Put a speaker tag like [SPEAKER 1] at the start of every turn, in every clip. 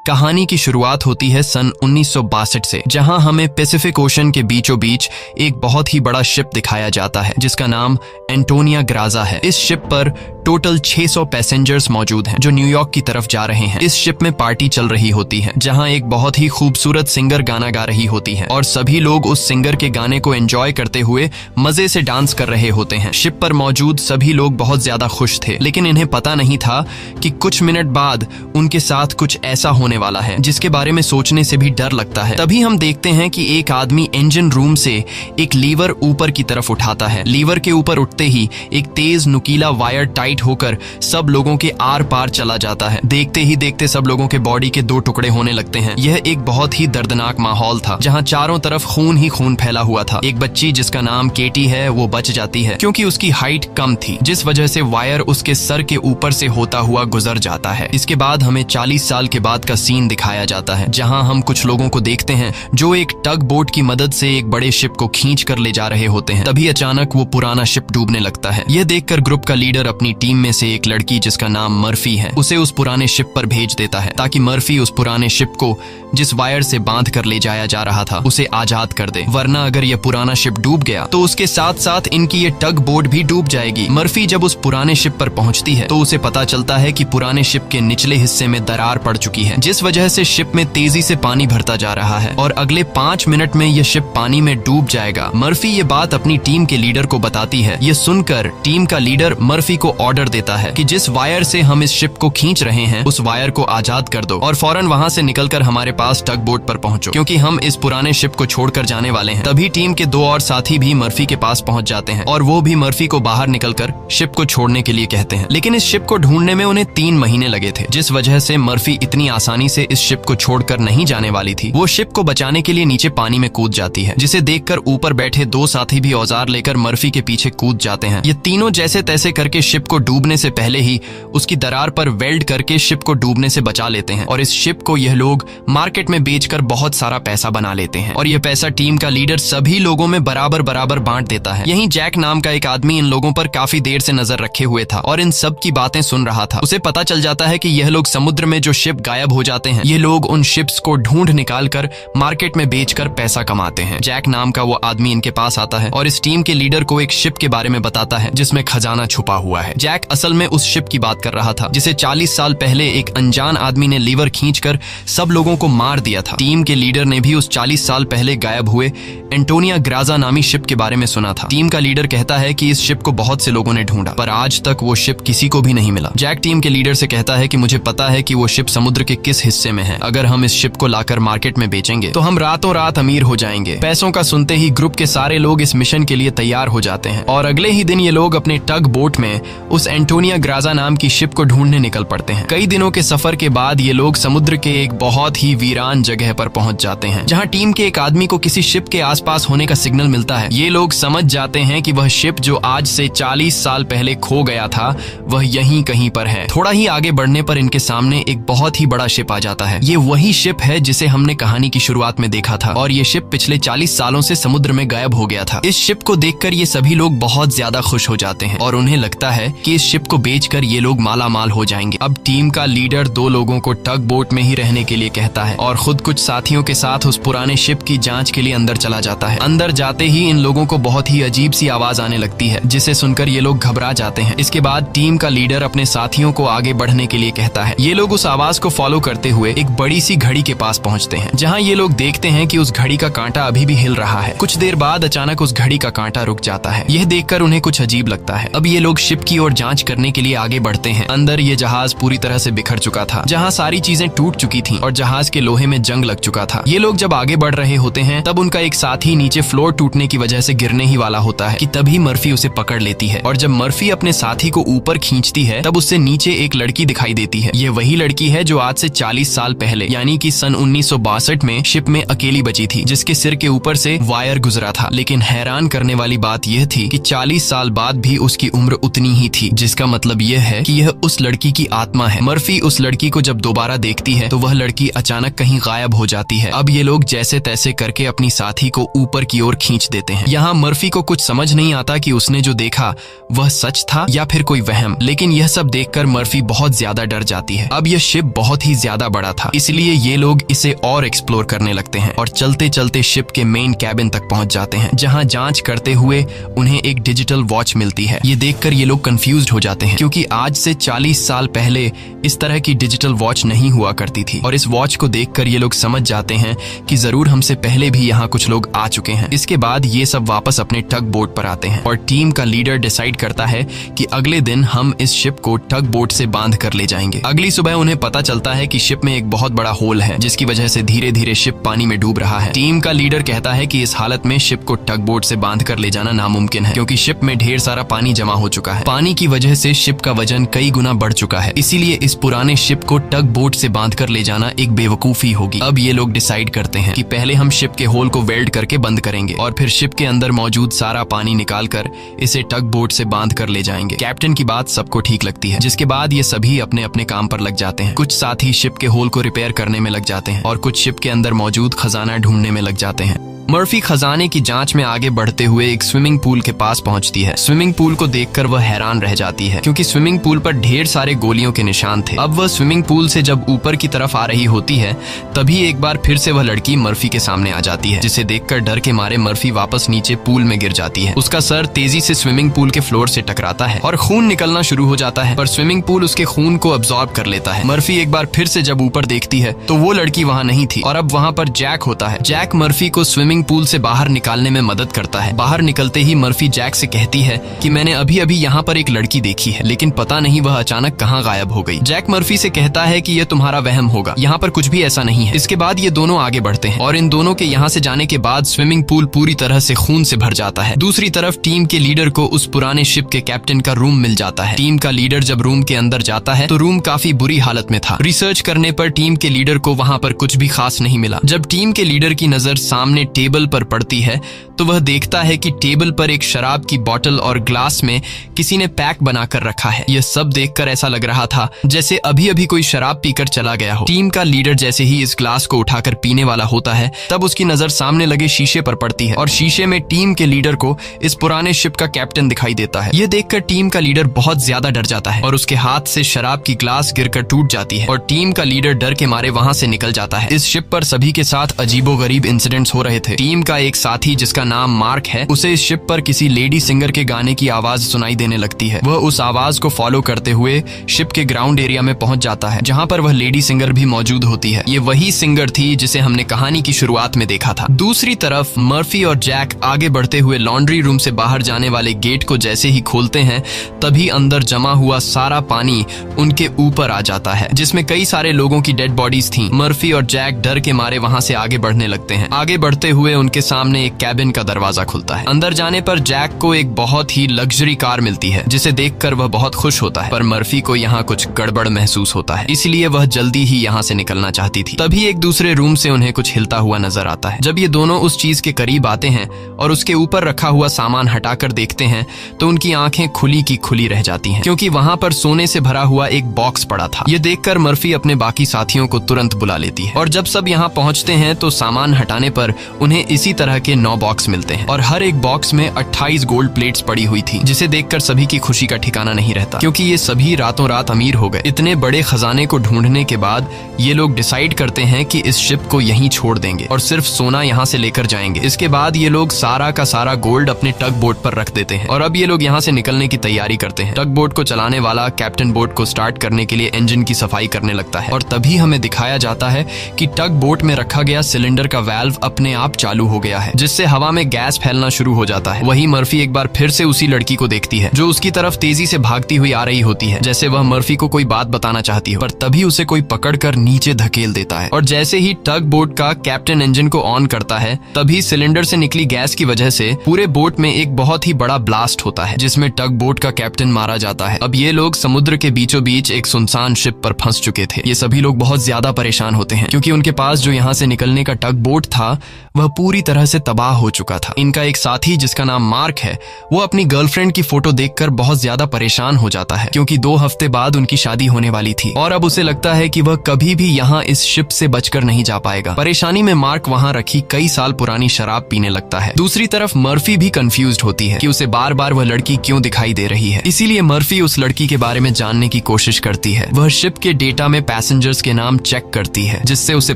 [SPEAKER 1] कहानी की शुरुआत होती है सन 1962 से, जहां हमें पैसिफिक ओशन के बीचों बीच एक बहुत ही बड़ा शिप दिखाया जाता है जिसका नाम एंटोनिया ग्राजा है। इस शिप पर टोटल 600 पैसेंजर्स मौजूद हैं जो न्यूयॉर्क की तरफ जा रहे हैं। इस शिप में पार्टी चल रही होती है जहां एक बहुत ही खूबसूरत सिंगर गाना गा रही होती है और सभी लोग उस सिंगर के गाने को एंजॉय करते हुए मजे से डांस कर रहे होते हैं। शिप पर मौजूद सभी लोग बहुत ज्यादा खुश थे, लेकिन इन्हें पता नहीं था कि कुछ मिनट बाद उनके साथ कुछ ऐसा होने वाला है जिसके बारे में सोचने से भी डर लगता है। तभी हम देखते हैं कि एक आदमी इंजन रूम से एक लीवर ऊपर की तरफ उठाता है। लीवर के ऊपर उठते ही एक तेज नुकीला वायर टाइट होकर सब लोगों के आर पार चला जाता है। देखते ही देखते सब लोगों के बॉडी के 2 टुकड़े होने लगते हैं। यह एक बहुत ही दर्दनाक माहौल था जहां चारों तरफ खून ही खून फैला हुआ था। एक बच्ची जिसका नाम केटी है वो बच जाती है क्योंकि उसकी हाइट कम थी, जिस वजह से वायर उसके सर के ऊपर से होता हुआ गुजर जाता है। इसके बाद हमें 40 साल के बाद का सीन दिखाया जाता है जहां हम कुछ लोगों को देखते हैं जो एक टग बोट की मदद से एक बड़े शिप को खींच कर ले जा रहे होते हैं। तभी अचानक वो पुराना शिप डूबने लगता है। यह देखकर ग्रुप का लीडर अपनी टीम में से एक लड़की जिसका नाम मर्फी है उसे उस पुराने शिप पर भेज देता है ताकि मर्फी उस पुराने शिप को जिस वायर से बांध कर ले जाया जा रहा था उसे आजाद कर दे, वरना अगर यह पुराना शिप डूब गया तो उसके साथ साथ इनकी ये टग बोट भी डूब जाएगी। मर्फी जब उस पुराने शिप पर पहुंचती है तो उसे पता चलता है कि पुराने शिप के निचले हिस्से में दरार पड़ चुकी है, जिस वजह से शिप में तेजी से पानी भरता जा रहा है और अगले 5 मिनट में यह शिप पानी में डूब जाएगा। मर्फी ये बात अपनी टीम के लीडर को बताती है। ये सुनकर टीम का लीडर मर्फी को ऑर्डर देता है कि जिस वायर से हम इस शिप को खींच रहे हैं उस वायर को आजाद कर दो और फौरन वहां से निकलकर हमारे पास टग बोट पर पहुंचो, क्योंकि हम इस पुराने शिप को छोड़कर जाने वाले हैं। तभी टीम के 2 और साथी भी मर्फी के पास पहुंच जाते हैं और वो भी मर्फी को बाहर निकलकर शिप को छोड़ने के लिए कहते हैं, लेकिन इस शिप को ढूंढने में उन्हें 3 महीने लगे थे, जिस वजह से मर्फी इतनी आसानी से इस शिप को छोड़कर नहीं जाने वाली थी। वो शिप को बचाने के लिए नीचे पानी में कूद जाती है, जिसे देखकर ऊपर बैठे 2 साथी भी औजार लेकर मर्फी के पीछे कूद जाते हैं। ये तीनों जैसे तैसे करके शिप को डूबने से पहले ही उसकी दरार पर वेल्ड करके शिप को डूबने से बचा लेते हैं और इस शिप को यह लोग मार्केट में बेचकर बहुत सारा पैसा बना लेते हैं और यह पैसा टीम का लीडर सभी लोगों में बराबर बराबर बांट देता है। यहीं जैक नाम का एक आदमी इन लोगों पर काफी देर से नजर रखे हुए था और इन सब की बातें सुन रहा था। उसे पता चल जाता है कि यह लोग समुद्र में जो शिप गायब हो जाते हैं ये लोग उन शिप्स को ढूंढ निकाल कर मार्केट में बेचकर पैसा कमाते हैं। जैक नाम का वो आदमी इनके पास आता है और इस टीम के लीडर को एक शिप के बारे में बताता है जिसमें खजाना छुपा हुआ है। जैक असल में उस शिप की बात कर रहा था जिसे 40 साल पहले एक अनजान आदमी ने लीवर खींचकर सब लोगों को मार दिया था। टीम के लीडर ने भी उस 40 साल पहले गायब हुए एंटोनिया ग्राजा नामी शिप के बारे में सुना था। टीम का लीडर कहता है कि इस शिप को बहुत से लोगों ने ढूंढा पर आज तक वो शिप किसी को भी नहीं मिला। जैक टीम के लीडर से कहता है कि मुझे पता है कि वो शिप समुद्र के किस हिस्से में है। अगर हम इस शिप को लाकर मार्केट में बेचेंगे तो हम रातों रात अमीर हो जाएंगे। पैसों का सुनते ही ग्रुप के सारे लोग इस मिशन के लिए तैयार हो जाते हैं और अगले ही दिन ये लोग अपने टग बोट में उस एंटोनिया ग्राजा नाम की शिप को ढूंढने निकल पड़ते हैं। कई दिनों के सफर के बाद ये लोग समुद्र के एक बहुत ही वीरान जगह पर पहुंच जाते हैं जहां टीम के एक आदमी को किसी शिप के आसपास होने का सिग्नल मिलता है। ये लोग समझ जाते हैं कि वह शिप जो आज से 40 साल पहले खो गया था वह यहीं कहीं पर है। थोड़ा ही आगे बढ़ने पर इनके सामने एक बहुत ही बड़ा शिप आ जाता है। ये वही शिप है जिसे हमने कहानी की शुरुआत में देखा था और ये शिप पिछले 40 सालों से समुद्र में गायब हो गया था। इस शिप को देखकर ये सभी लोग बहुत ज्यादा खुश हो जाते हैं और उन्हें लगता है कि इस शिप को बेचकर ये लोग माला माल हो जाएंगे। अब टीम का लीडर 2 लोगों को टग बोट में ही रहने के लिए कहता है और खुद कुछ साथियों के साथ उस पुराने शिप की जांच के लिए अंदर चला जाता है। अंदर जाते ही इन लोगों को बहुत ही अजीब सी आवाज आने लगती है जिसे सुनकर ये लोग घबरा जाते हैं। इसके बाद टीम का लीडर अपने साथियों को आगे बढ़ने के लिए कहता है। ये लोग उस आवाज को फॉलो करते हुए एक बड़ी सी घड़ी के पास पहुंचते हैं जहां ये लोग देखते हैं कि उस घड़ी का कांटा अभी भी हिल रहा है। कुछ देर बाद अचानक उस घड़ी का कांटा रुक जाता है। यह देखकर उन्हें कुछ अजीब लगता है। अब ये लोग शिप की ओर जांच करने के लिए आगे बढ़ते हैं। अंदर ये जहाज पूरी तरह से बिखर चुका था, जहां सारी चीजें टूट चुकी थीं और जहाज के लोहे में जंग लग चुका था। ये लोग जब आगे बढ़ रहे होते हैं तब उनका एक साथी नीचे फ्लोर टूटने की वजह से गिरने ही वाला होता है कि तभी मर्फी उसे पकड़ लेती है और जब मर्फी अपने साथी को ऊपर खींचती है तब उससे नीचे एक लड़की दिखाई देती है। ये वही लड़की है जो आज से 40 साल पहले यानी कि सन 1962 में शिप में अकेली बची थी, जिसके सिर के ऊपर से वायर गुजरा था। लेकिन हैरान करने वाली बात यह थी कि 40 साल बाद भी उसकी उम्र उतनी ही थी, जिसका मतलब यह है कि यह उस लड़की की आत्मा है। मर्फी उस लड़की को जब दोबारा देखती है तो वह लड़की अचानक कहीं गायब हो जाती है। अब ये लोग जैसे तैसे करके अपनी साथी को ऊपर की ओर खींच देते हैं। यहाँ मर्फी को कुछ समझ नहीं आता कि उसने जो देखा वह सच था या फिर कोई वहम, लेकिन यह सब देखकर मर्फी बहुत ज्यादा डर जाती है। अब यह शिप बहुत ही ज्यादा ज्यादा बड़ा था, इसलिए ये लोग इसे और एक्सप्लोर करने लगते हैं और चलते चलते शिप के मेन कैबिन तक पहुंच जाते हैं, जहां जांच करते हुए उन्हें एक डिजिटल वॉच मिलती है। ये देखकर ये लोग कंफ्यूज्ड हो जाते हैं, क्योंकि आज से 40 साल पहले इस तरह की डिजिटल वॉच नहीं हुआ करती थी। और इस वॉच को देखकर ये लोग समझ जाते हैं कि जरूर हमसे पहले भी यहाँ कुछ लोग आ चुके हैं। इसके बाद ये सब वापस अपने टग बोट पर आते हैं और टीम का लीडर डिसाइड करता है कि अगले दिन हम इस शिप को टग बोट से बांध कर ले जाएंगे। अगली सुबह उन्हें पता चलता है कि शिप में एक बहुत बड़ा होल है, जिसकी वजह से धीरे धीरे शिप पानी में डूब रहा है। टीम का लीडर कहता है कि इस हालत में शिप को टग बोट से बांध कर ले जाना नामुमकिन है, क्योंकि शिप में ढेर सारा पानी जमा हो चुका है। पानी की वजह से शिप का वजन कई गुना बढ़ चुका है, इसीलिए इस पुराने शिप को टग बोट से बांध कर ले जाना एक बेवकूफी होगी। अब ये लोग डिसाइड करते हैं कि पहले हम शिप के होल को वेल्ड करके बंद करेंगे और फिर शिप के अंदर मौजूद सारा पानी निकाल कर इसे टग बोट से बांध कर ले जाएंगे। कैप्टन की बात सबको ठीक लगती है, जिसके बाद ये सभी अपने अपने काम पर लग जाते हैं। कुछ साथी शिप के होल को रिपेयर करने में लग जाते हैं और कुछ शिप के अंदर मौजूद खजाना ढूंढने में लग जाते हैं। मर्फी खजाने की जांच में आगे बढ़ते हुए एक स्विमिंग पूल के पास पहुंचती है। स्विमिंग पूल को देखकर वह हैरान रह जाती है, क्योंकि स्विमिंग पूल पर ढेर सारे गोलियों के निशान थे। अब वह स्विमिंग पूल से जब ऊपर की तरफ आ रही होती है, तभी एक बार फिर से वह लड़की मर्फी के सामने आ जाती है, जिसे देखकर डर के मारे मर्फी वापस नीचे पूल में गिर जाती है। उसका सर तेजी से स्विमिंग पूल के फ्लोर से टकराता है और खून निकलना शुरू हो जाता है, पर स्विमिंग पूल उसके खून को अब्सॉर्ब कर लेता है। मर्फी एक बार फिर से जब ऊपर देखती है तो वो लड़की वहाँ नहीं थी और अब वहाँ पर जैक होता है। जैक मर्फी को स्विमिंग पूल से बाहर निकालने में मदद करता है। बाहर निकलते ही मर्फी जैक से कहती है कि मैंने अभी अभी यहाँ पर एक लड़की देखी है, लेकिन पता नहीं वह अचानक कहाँ गायब हो गई। जैक मर्फी से कहता है कि यह तुम्हारा वहम होगा, यहाँ पर कुछ भी ऐसा नहीं है। इसके बाद ये दोनों आगे बढ़ते हैं और इन दोनों के यहाँ से जाने के बाद स्विमिंग पूल पूरी तरह से खून से भर जाता है। दूसरी तरफ टीम के लीडर को उस पुराने शिप के कैप्टन का रूम मिल जाता है। टीम का लीडर जब रूम के अंदर जाता है तो रूम काफी बुरी हालत में था। रिसर्च करने पर टीम के लीडर को वहाँ पर कुछ भी खास नहीं मिला। जब टीम के लीडर की नजर सामने टेबल पर पड़ती है तो वह देखता है कि टेबल पर एक शराब की बोतल और ग्लास में किसी ने पैक बनाकर रखा है। यह सब देखकर ऐसा लग रहा था जैसे अभी अभी कोई शराब पीकर चला गया हो। टीम का लीडर जैसे ही इस ग्लास को उठाकर पीने वाला होता है, तब उसकी नजर सामने लगे शीशे पर पड़ती है और शीशे में टीम के लीडर को इस पुराने शिप का कैप्टन दिखाई देता है। यह देखकर टीम का लीडर बहुत ज्यादा डर जाता है और उसके हाथ से शराब की ग्लास गिरकर टूट जाती है और टीम का लीडर डर के मारे वहां से निकल जाता है। इस शिप पर सभी के साथ अजीबोगरीब इंसिडेंट्स हो रहे थे। टीम का एक साथी जिसका नाम मार्क है, उसे इस शिप पर किसी लेडी सिंगर के गाने की आवाज सुनाई देने लगती है। वह उस आवाज को फॉलो करते हुए शिप के ग्राउंड एरिया में पहुंच जाता है, जहां पर वह लेडी सिंगर भी मौजूद होती है। ये वही सिंगर थी जिसे हमने कहानी की शुरुआत में देखा था। दूसरी तरफ मर्फी और जैक आगे बढ़ते हुए लॉन्ड्री रूम से बाहर जाने वाले गेट को जैसे ही खोलते हैं, तभी अंदर जमा हुआ सारा पानी उनके ऊपर आ जाता है, जिसमें कई सारे लोगों की डेड बॉडीज थी। मर्फी और जैक डर के मारे वहां से आगे बढ़ने लगते हैं। आगे बढ़ते हुए उनके सामने एक कैबिन का दरवाजा खुलता है। अंदर जाने पर जैक को एक बहुत ही लग्जरी कार मिलती है, जिसे देखकर वह बहुत खुश होता है, पर मर्फी को यहाँ कुछ गड़बड़ महसूस होता है, इसलिए वह जल्दी ही यहाँ से निकलना चाहती थी। तभी एक दूसरे रूम से उन्हें कुछ हिलता हुआ नजर आता है। जब ये दोनों उस चीज के करीब आते हैं और उसके ऊपर रखा हुआ सामान हटाकर देखते हैं तो उनकी आंखें खुली की खुली रह जाती हैं, क्योंकि वहां पर सोने से भरा हुआ एक बॉक्स पड़ा था। ये देखकर मर्फी अपने बाकी साथियों को तुरंत बुला लेती है और जब सब यहाँ पहुंचते हैं तो सामान हटाने पर उन्हें इसी तरह के 9 बॉक्स मिलते हैं और हर एक बॉक्स में 28 गोल्ड प्लेट्स पड़ी हुई थी, जिसे देखकर सभी की खुशी का ठिकाना नहीं रहता, क्योंकि ये सभी रातों रात अमीर हो गए। इतने बड़े खजाने को ढूंढने के बाद ये लोग डिसाइड करते हैं कि इस शिप को यहीं छोड़ देंगे और सिर्फ सोना यहाँ से लेकर जाएंगे। इसके बाद ये लोग सारा का सारा गोल्ड अपने टग बोट पर रख देते हैं और अब ये लोग यहाँ से निकलने की तैयारी करते हैं। टग बोट को चलाने वाला कैप्टन बोट को स्टार्ट करने के लिए इंजन की सफाई करने लगता है और तभी हमें दिखाया जाता है कि टग बोट में रखा गया सिलेंडर का वाल्व अपने आप चालू हो गया है, जिससे हवा में गैस फैलना शुरू हो जाता है। वही मर्फी एक बार फिर से उसी लड़की को देखती है जो उसकी तरफ तेजी से भागती हुई आ रही होती है, जैसे वह मर्फी को कोई बात बताना चाहती हो, पर तभी उसे कोई पकड़कर नीचे धकेल देता है और जैसे ही टग बोट का कैप्टन इंजन को ऑन करता है, तभी सिलेंडर से निकली गैस की वजह से पूरे बोट में एक बहुत ही बड़ा ब्लास्ट होता है, जिसमें टग बोट का कैप्टन मारा जाता है। अब ये लोग समुद्र के बीचों बीच एक सुनसान शिप पर फंस चुके थे। ये सभी लोग बहुत ज्यादा परेशान होते हैं, क्योंकि उनके पास जो यहाँ से निकलने का टग बोट था वह पूरी तरह से तबाह हो चुका चुका था। इनका एक साथी जिसका नाम मार्क है, वो अपनी गर्लफ्रेंड की फोटो देखकर बहुत ज्यादा परेशान हो जाता है क्योंकि 2 हफ्ते बाद उनकी शादी होने वाली थी और अब उसे लगता है कि वह कभी भी यहाँ इस शिप से बचकर नहीं जा पाएगा। परेशानी में मार्क वहाँ रखी कई साल पुरानी शराब पीने लगता है। दूसरी तरफ मर्फी भी कंफ्यूज्ड होती है कि उसे बार बार वह लड़की क्यों दिखाई दे रही है। इसीलिए मर्फी उस लड़की के बारे में जानने की कोशिश करती है। वह शिप के डेटा में पैसेंजर्स के नाम चेक करती है, जिससे उसे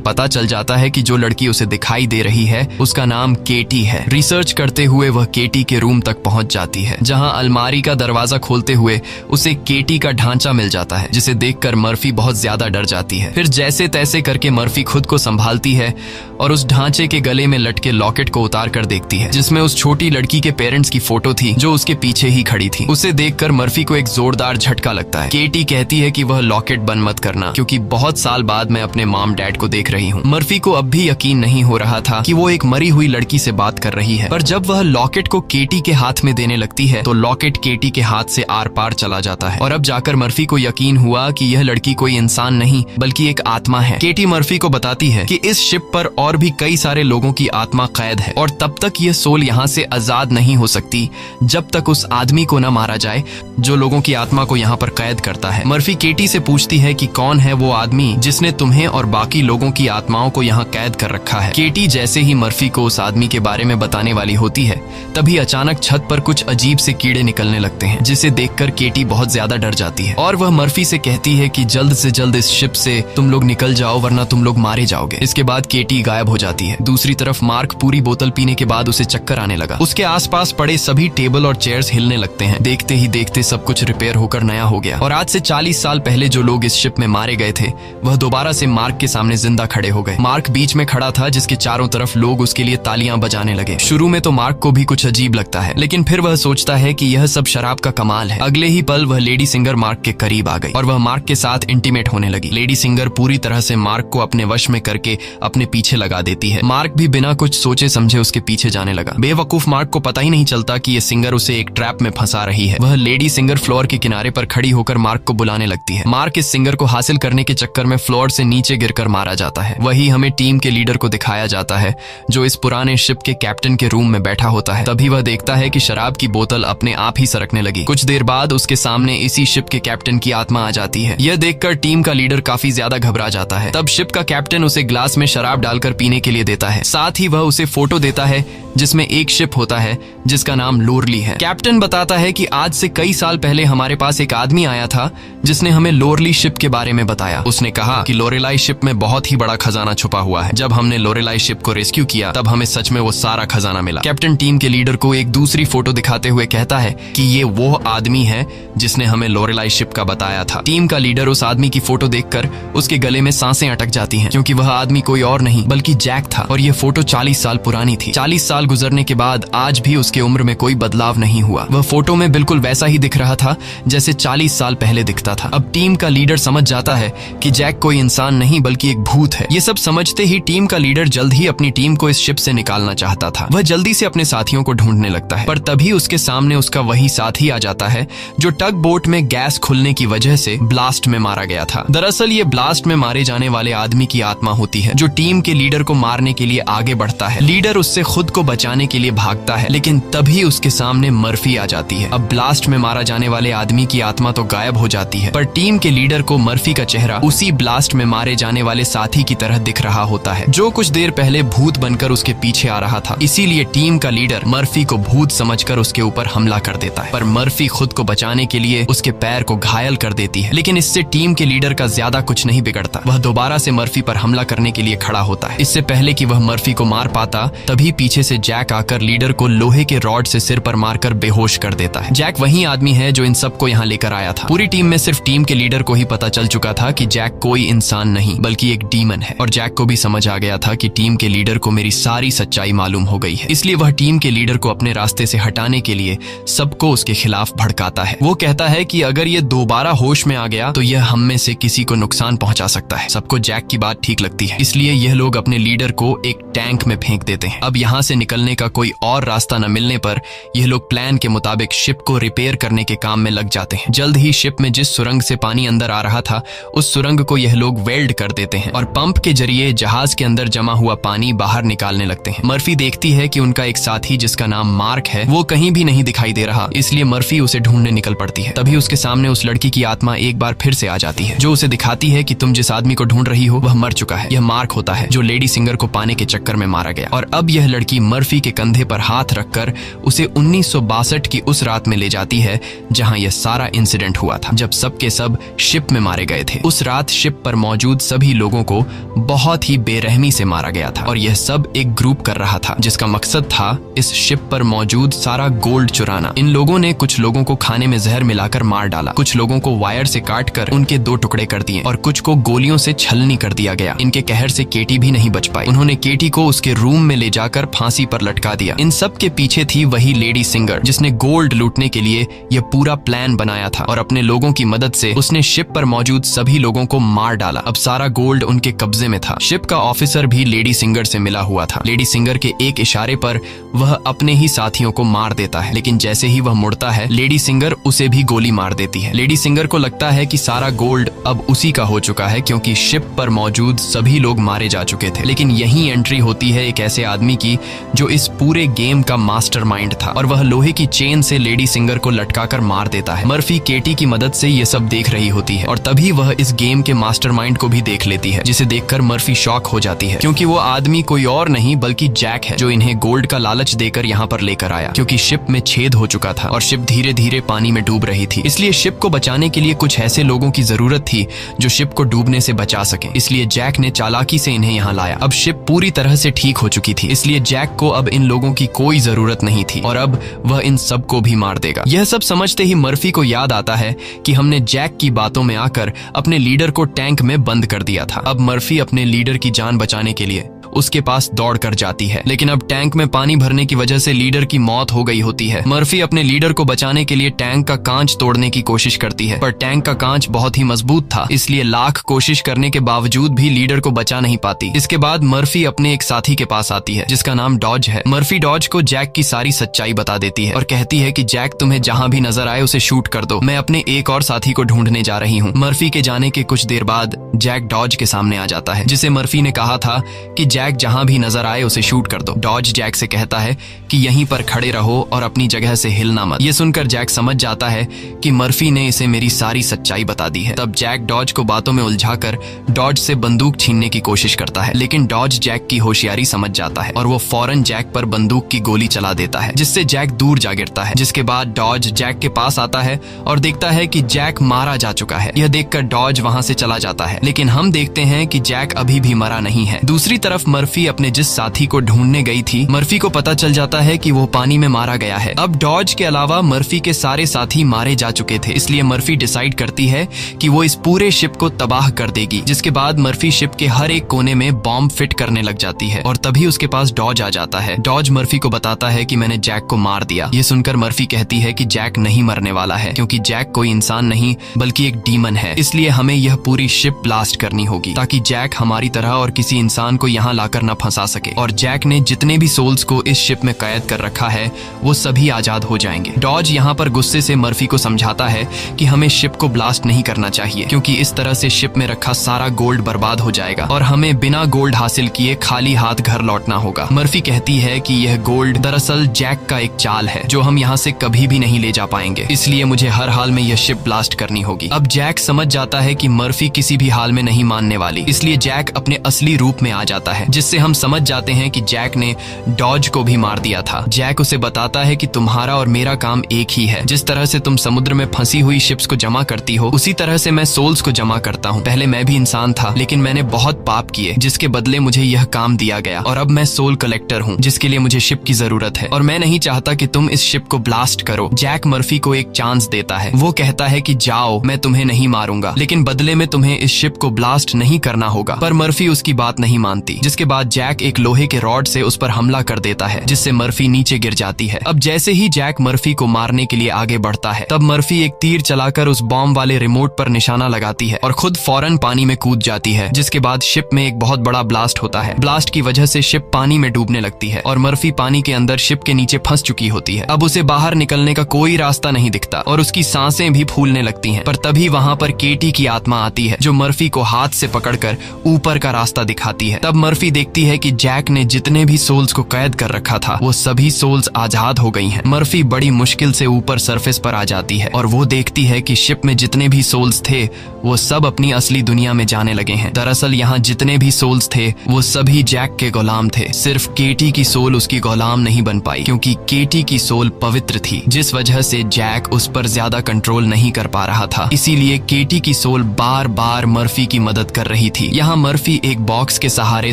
[SPEAKER 1] पता चल जाता है कि जो लड़की उसे दिखाई दे रही है उसका नाम केटी है। रिसर्च करते हुए वह केटी के रूम तक पहुंच जाती है, जहां अलमारी का दरवाजा खोलते हुए उसे केटी का ढांचा मिल जाता है, जिसे देखकर मर्फी बहुत ज्यादा डर जाती है। फिर जैसे तैसे करके मर्फी खुद को संभालती है और उस ढांचे के गले में लटके लॉकेट को उतार कर देखती है, जिसमें उस छोटी लड़की के पेरेंट्स की फोटो थी जो उसके पीछे ही खड़ी थी। उसे देखकर मर्फी को एक जोरदार झटका लगता है। केटी कहती है कि वह लॉकेट बंद मत करना, क्योंकि बहुत साल बाद मैं अपने मॉम डैड को देख रही हूँ। मर्फी को अब भी यकीन नहीं हो रहा था कि वो एक मरी हुई लड़की से बात कर रही है, पर जब वह लॉकेट को केटी के हाथ में देने लगती है तो लॉकेट केटी के हाथ से आर पार चला जाता है और अब जाकर मर्फी को यकीन हुआ कि यह लड़की कोई इंसान नहीं बल्कि एक आत्मा है। केटी मर्फी को बताती है कि इस शिप पर और भी कई सारे लोगों की आत्मा कैद है और तब तक यह सोल यहाँ से आजाद नहीं हो सकती जब तक उस आदमी को न मारा जाए जो लोगों की आत्मा को यहाँ पर कैद करता है। मर्फी केटी से पूछती है कि कौन है वो आदमी जिसने तुम्हें और बाकी लोगों की आत्माओं को यहाँ कैद कर रखा है। केटी जैसे ही मर्फी को उस आदमी के बारे में बताने वाली होती है, तभी अचानक छत पर कुछ अजीब से कीड़े निकलने लगते हैं, जिसे देखकर केटी बहुत ज्यादा डर जाती है और वह मर्फी से कहती है कि जल्द से जल्द इस शिप से तुम लोग निकल जाओ वरना तुम लोग मारे जाओगे। इसके बाद केटी गायब हो जाती है। दूसरी तरफ मार्क पूरी बोतल पीने के बाद उसे चक्कर आने लगा। उसके आसपास पड़े सभी टेबल और चेयर्स हिलने लगते हैं। देखते ही देखते सब कुछ रिपेयर होकर नया हो गया और आज से 40 साल पहले जो लोग इस शिप में मारे गए थे वह दोबारा से मार्क के सामने जिंदा खड़े हो गए। मार्क बीच में खड़ा था, जिसके चारों तरफ लोग उसके लिए तालियां बजाने लगे। शुरू में तो मार्क को भी कुछ अजीब लगता है, लेकिन फिर वह सोचता है कि यह सब शराब का कमाल है। अगले ही पल वह लेडी सिंगर मार्क के करीब आ गई और वह मार्क के साथ इंटीमेट होने लगी। लेडी सिंगर पूरी तरह से मार्क को अपने वश में करके अपने पीछे लगा देती है। मार्क भी बिना कुछ सोचे समझे उसके पीछे जाने लगा। बेवकूफ मार्क को पता ही नहीं चलता कि यह सिंगर उसे एक ट्रैप में फंसा रही है। वह लेडी सिंगर फ्लोर के किनारे पर खड़ी होकर मार्क को बुलाने लगती है। मार्क इस सिंगर को हासिल करने के चक्कर में फ्लोर से नीचे गिरकर मारा जाता है। वही हमें टीम के लीडर को दिखाया जाता है, जो इस पुराने शिप के कैप्टन के रूम में बैठा होता है। तभी वह देखता है कि शराब की बोतल अपने आप ही सरकने लगी। कुछ देर बाद उसके सामने इसी शिप के कैप्टन की आत्मा आ जाती है। यह देखकर टीम का लीडर काफी ज्यादा घबरा जाता है। तब शिप का कैप्टन उसे ग्लास में शराब डालकर पीने के लिए देता है। साथ ही वह उसे फोटो देता है जिसमें एक शिप होता है जिसका नाम लोरली है। कैप्टन बताता है कि आज से कई साल पहले हमारे पास एक आदमी आया था जिसने हमें लोरली शिप के बारे में बताया। उसने कहा कि लोरेलाई शिप में बहुत ही बड़ा खजाना छुपा हुआ है। जब हमने लोरेलाई शिप को रेस्क्यू किया तब हमें सच में वो सारा खजाना मिला। कैप्टन टीम के लीडर को एक दूसरी फोटो दिखाते हुए कहता है कि ये वो आदमी है जिसने हमें लोरेलाई शिप का बताया था। टीम का लीडर उस आदमी की फोटो देखकर उसके गले में सांसें अटक जाती हैं, क्योंकि वह आदमी कोई और नहीं बल्कि जैक था और यह फोटो 40 साल पुरानी थी। 40 साल गुजरने के बाद आज भी उसके उम्र में कोई बदलाव नहीं हुआ। वह फोटो में बिल्कुल वैसा ही दिख रहा था जैसे 40 साल पहले दिखता था। अब टीम का लीडर समझ जाता है कि जैक कोई इंसान नहीं बल्कि एक भूत है। ये सब समझते ही टीम का लीडर जल्द ही अपनी टीम को इस शिप से निकालना चाहता था। वह जल्दी से अपने साथियों को ढूंढने लगता है, पर तभी उसके सामने उसका वही साथी आ जाता है जो टग बोट में गैस खुलने की वजह से ब्लास्ट में मारा गया था। दरअसल ये ब्लास्ट में मारे जाने वाले आदमी की आत्मा होती है जो टीम के लीडर को मारने के लिए आगे बढ़ता है। लीडर उससे खुद को बचाने के लिए भागता है, लेकिन तभी उसके सामने मर्फी आ जाती है। अब ब्लास्ट में मारा जाने वाले आदमी की आत्मा तो गायब हो जाती है, पर टीम के लीडर को मर्फी का चेहरा उसी ब्लास्ट में मारे जाने वाले साथी की तरह दिख रहा होता है, जो कुछ देर पहले भूत बनकर उसके पीछे आ रहा था। इसीलिए टीम का लीडर मर्फी को भूत समझकर उसके ऊपर हमला कर देता है, पर मर्फी खुद को बचाने के लिए उसके पैर को घायल कर देती है। लेकिन इससे टीम के लीडर का ज्यादा कुछ नहीं बिगड़ता। वह दोबारा से मर्फी पर हमला करने के लिए खड़ा होता है। इससे पहले कि वह मर्फी को मार पाता, तभी पीछे से जैक आकर लीडर को लोहे के रॉड से सिर पर मारकर बेहोश कर देता है। जैक वही आदमी है जो इन सबको यहाँ लेकर आया था। पूरी टीम में सिर्फ टीम के लीडर को ही पता चल चुका था कि जैक कोई इंसान नहीं बल्कि एक डीमन है, और जैक को भी समझ आ गया था कि टीम के लीडर को मेरी सारी सच्चाई मालूम हो गई है। इसलिए वह टीम के लीडर को अपने रास्ते से हटाने के लिए सबको उसके खिलाफ भड़काता है। वो कहता है कि अगर ये दोबारा होश में आ गया तो यह हम में से किसी को नुकसान पहुंचा सकता है। सबको जैक की बात ठीक लगती है, इसलिए यह लोग अपने लीडर को एक टैंक में फेंक देते हैं। अब यहाँ से निकलने का कोई और रास्ता न मिलने पर यह लोग प्लान के मुताबिक शिप को रिपेयर करने के काम में लग जाते हैं। जल्द ही शिप में जिस सुरंग से पानी अंदर आ रहा था उस सुरंग को यह लोग वेल्ड कर देते हैं और पंप के जरिए जहाज के अंदर जमा हुआ पानी बाहर निकालने लगते हैं। मर्फी देखती है कि उनका एक साथी जिसका नाम मार्क है वो कहीं भी नहीं दिखाई दे रहा, इसलिए मर्फी उसे ढूंढने निकल पड़ती है। तभी उसके सामने उस लड़की की आत्मा एक बार फिर से आ जाती है जो उसे दिखाती है कि तुम जिस आदमी को ढूंढ रही हो वह मर चुका है। यह मार्क होता है जो लेडी सिंगर को पाने के चक्कर में मारा गया। और अब यह लड़की मर्फी के कंधे पर हाथ रखकर उसे 1962 की उस रात में ले जाती है जहां यह सारा इंसिडेंट हुआ था, जब सबके सब शिप में मारे गए थे। उस रात शिप पर मौजूद सभी लोगों को बहुत ही बेरहमी से मारा गया था और यह सब एक ग्रुप कर रहा था जिसका मकसद था इस शिप पर मौजूद सारा गोल्ड चुराना। इन लोगों ने कुछ लोगों को खाने में जहर मिलाकर मार डाला, कुछ लोगों को वायर से काटकर उनके 2 टुकड़े कर दिए और कुछ को गोलियों से छलनी कर दिया गया। इनके कहर से केटी भी नहीं बच पाई। उन्होंने केटी को उसके रूम में ले जाकर फांसी पर लटका दिया। इन सब के पीछे थी वही लेडी सिंगर जिसने गोल्ड लूटने के लिए यह पूरा प्लान बनाया था और अपने लोगों की मदद से उसने शिप पर मौजूद सभी लोगों को मार डाला। अब सारा गोल्ड उनके कब्जे में था। शिप का ऑफिसर भी लेडी सिंगर से मिला हुआ था। लेडी सिंगर के एक इशारे पर वह अपने ही साथियों को मार देता है, लेकिन जैसे ही वह मुड़ता है लेडी सिंगर उसे भी गोली मार देती है। लेडी सिंगर को लगता है कि सारा गोल्ड अब उसी का हो चुका है क्योंकि शिप पर मौजूद सभी लोग मारे जा चुके थे। लेकिन यही एंट्री होती है एक ऐसे आदमी की जो इस पूरे गेम का मास्टरमाइंड था और वह लोहे की चेन से लेडी सिंगर को लटकाकर मार देता है। मर्फी केटी की मदद से ये सब देख रही होती है और तभी वह इस गेम के मास्टरमाइंड को भी देख लेती है, जिसे देखकर मर्फी शॉक हो जाती है क्योंकि वो आदमी कोई और नहीं बल्कि जैक है जो इन्हें गोल्ड का लालच देकर यहाँ पर लेकर आया। क्योंकि शिप में छेद हो चुका था और शिप धीरे धीरे पानी में डूब रही थी, इसलिए शिप को बचाने के लिए कुछ ऐसे लोगों की जरूरत थी जो शिप को डूबने से बचा सके। इसलिए जैक ने चालाकी से इन्हें यहाँ लाया। अब शिप पूरी तरह से ठीक हो चुकी थी, इसलिए जैक को अब इन लोगों की कोई जरूरत नहीं थी और अब वह इन सबको भी मार देगा। यह सब समझते ही मर्फी को याद आता है कि हमने जैक की बातों में आकर अपने लीडर को टैंक में बंद कर दिया था। अब मर्फी अपने लीडर की जान बचाने के लिए उसके पास दौड़ कर जाती है, लेकिन अब टैंक में पानी भरने की वजह से लीडर की मौत हो गई होती है। मर्फी अपने लीडर को बचाने के लिए टैंक का कांच तोड़ने की कोशिश करती है, पर टैंक का कांच बहुत ही मजबूत था, इसलिए लाख कोशिश करने के बावजूद भी लीडर को बचा नहीं पाती। इसके बाद मर्फी अपने एक साथी के पास आती है जिसका नाम डॉज है। मर्फी डॉज को जैक की सारी सच्चाई बता देती है और कहती है कि जैक तुम्हें जहां भी नजर आए उसे शूट कर दो, मैं अपने एक और साथी को ढूंढने जा रही हूँ। मर्फी के जाने के कुछ देर बाद जैक डॉज के सामने आ जाता है, जिसे मर्फी ने कहा था कि जैक जहां भी नजर आए उसे शूट कर दो। डॉज जैक से कहता है कि यहीं पर खड़े रहो और अपनी जगह से हिलना मत। ये सुनकर जैक समझ जाता है कि मर्फी ने इसे मेरी सारी सच्चाई बता दी है। तब जैक डॉज को बातों में उलझाकर डॉज से बंदूक छीनने की कोशिश करता है, लेकिन डॉज जैक की होशियारी समझ जाता है और वो फौरन जैक पर बंदूक की गोली चला देता है, जिससे जैक दूर जा गिरता है। जिसके बाद डॉज जैक के पास आता है और देखता है कि जैक मारा जा चुका है। यह देखकर डॉज वहां से चला जाता है, लेकिन हम देखते हैं कि जैक अभी भी मरा नहीं है। दूसरी तरफ मर्फी अपने जिस साथी को ढूंढने गई थी, मर्फी को पता चल जाता है कि वो पानी में मारा गया है। अब डॉज के अलावा मर्फी के सारे साथी मारे जा चुके थे, इसलिए मर्फी डिसाइड करती है कि वो इस पूरे शिप को तबाह कर देगी। जिसके बाद मर्फी शिप के हर एक कोने में बॉम्ब फिट करने लग जाती है और तभी उसके पास डॉज आ जाता है। डॉज मर्फी को बताता है कि मैंने जैक को मार दिया। ये सुनकर मर्फी कहती है कि जैक नहीं मरने वाला है, क्योंकि जैक कोई इंसान नहीं बल्कि एक डीमन है, इसलिए हमें यह पूरी शिप ब्लास्ट करनी होगी ताकि जैक हमारी तरह और किसी इंसान को यहाँ लाकर न फंसा सके। और जैक ने जितने भी सोल्स को इस शिप में कैद कर रखा है वो सभी आजाद हो जाएंगे। डॉज यहाँ पर गुस्से से मर्फी को समझाता है कि हमें शिप को ब्लास्ट नहीं करना चाहिए, क्योंकि इस तरह से शिप में रखा सारा गोल्ड बर्बाद हो जाएगा और हमें बिना गोल्ड हासिल किए खाली हाथ घर लौटना होगा। मर्फी कहती है कि यह गोल्ड दरअसल जैक का एक चाल है जो हम यहाँ से कभी भी नहीं ले जा पाएंगे, इसलिए मुझे हर हाल में यह शिप ब्लास्ट करनी होगी। अब जैक समझ जाता है कि मर्फी किसी भी हाल में नहीं मानने वाली, इसलिए जैक अपने असली रूप में आ जाता है, जिससे हम समझ जाते हैं कि जैक ने डॉज को भी मार दिया था। जैक उसे बताता है कि तुम्हारा और मेरा काम एक ही है, जिस तरह से तुम समुद्र में फंसी हुई शिप्स को जमा करती हो उसी तरह से मैं सोल्स को जमा करता हूँ। पहले मैं भी इंसान था, लेकिन मैंने बहुत पाप किए जिसके बदले मुझे यह काम दिया गया, और अब मैं सोल कलेक्टर हूँ जिसके लिए मुझे शिप की जरूरत है और मैं नहीं चाहता कि तुम इस शिप को ब्लास्ट करो। जैक मर्फी को एक चांस देता है। वो कहता है कि जाओ, मैं तुम्हें नहीं मारूंगा, लेकिन बदले में तुम्हें इस शिप को ब्लास्ट नहीं करना होगा। पर मर्फी उसकी बात नहीं मानती, जिसके जिसके बाद जैक एक लोहे के रॉड से उस पर हमला कर देता है, जिससे मर्फी नीचे गिर जाती है। अब जैसे ही जैक मर्फी को मारने के लिए आगे बढ़ता है, तब मर्फी एक तीर चलाकर उस बॉम्ब वाले रिमोट पर निशाना लगाती है और खुद फौरन पानी में कूद जाती है, जिसके बाद शिप में एक बहुत बड़ा ब्लास्ट होता है। ब्लास्ट की वजह से शिप पानी में डूबने लगती है और मर्फी पानी के अंदर शिप के नीचे फंस चुकी होती है। अब उसे बाहर निकलने का कोई रास्ता नहीं दिखता और उसकी सांसें भी फूलने लगती हैं। पर तभी वहां पर केटी की आत्मा आती है, जो मर्फी को हाथ से पकड़कर ऊपर का रास्ता दिखाती है। तब मर्फी देखती है कि जैक ने जितने भी सोल्स को कैद कर रखा था, वो सभी सोल्स आजाद हो गई हैं। मर्फी बड़ी मुश्किल से ऊपर सरफेस पर आ जाती है और वो देखती है कि शिप में जितने भी सोल्स थे वो सब अपनी असली दुनिया में जाने लगे हैं। दरअसल यहाँ जितने भी सोल्स थे वो सभी जैक के गुलाम थे। सिर्फ केटी की सोल उसकी गुलाम नहीं बन पाई, क्योंकि केटी की सोल पवित्र थी, जिस वजह से जैक उस पर ज्यादा कंट्रोल नहीं कर पा रहा था। इसीलिए केटी की सोल बार बार मर्फी की मदद कर रही थी। यहाँ मर्फी एक बॉक्स के सहारे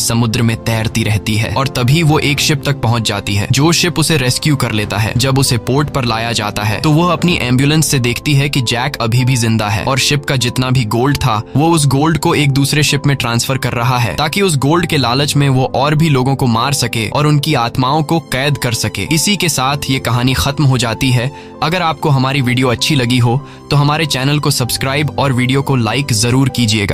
[SPEAKER 1] समुद्र में तैरती रहती है और तभी वो एक शिप तक पहुंच जाती है, जो शिप उसे रेस्क्यू कर लेता है। जब उसे पोर्ट पर लाया जाता है तो वह अपनी एम्बुलेंस से देखती है कि जैक अभी भी जिंदा है और शिप का जितना भी गोल्ड था वो उस गोल्ड को एक दूसरे शिप में ट्रांसफर कर रहा है, ताकि उस गोल्ड के लालच में वो और भी लोगों को मार सके और उनकी आत्माओं को कैद कर सके। इसी के साथ ये कहानी खत्म हो जाती है। अगर आपको हमारी वीडियो अच्छी लगी हो तो हमारे चैनल को सब्सक्राइब और वीडियो को लाइक जरूर कीजिएगा।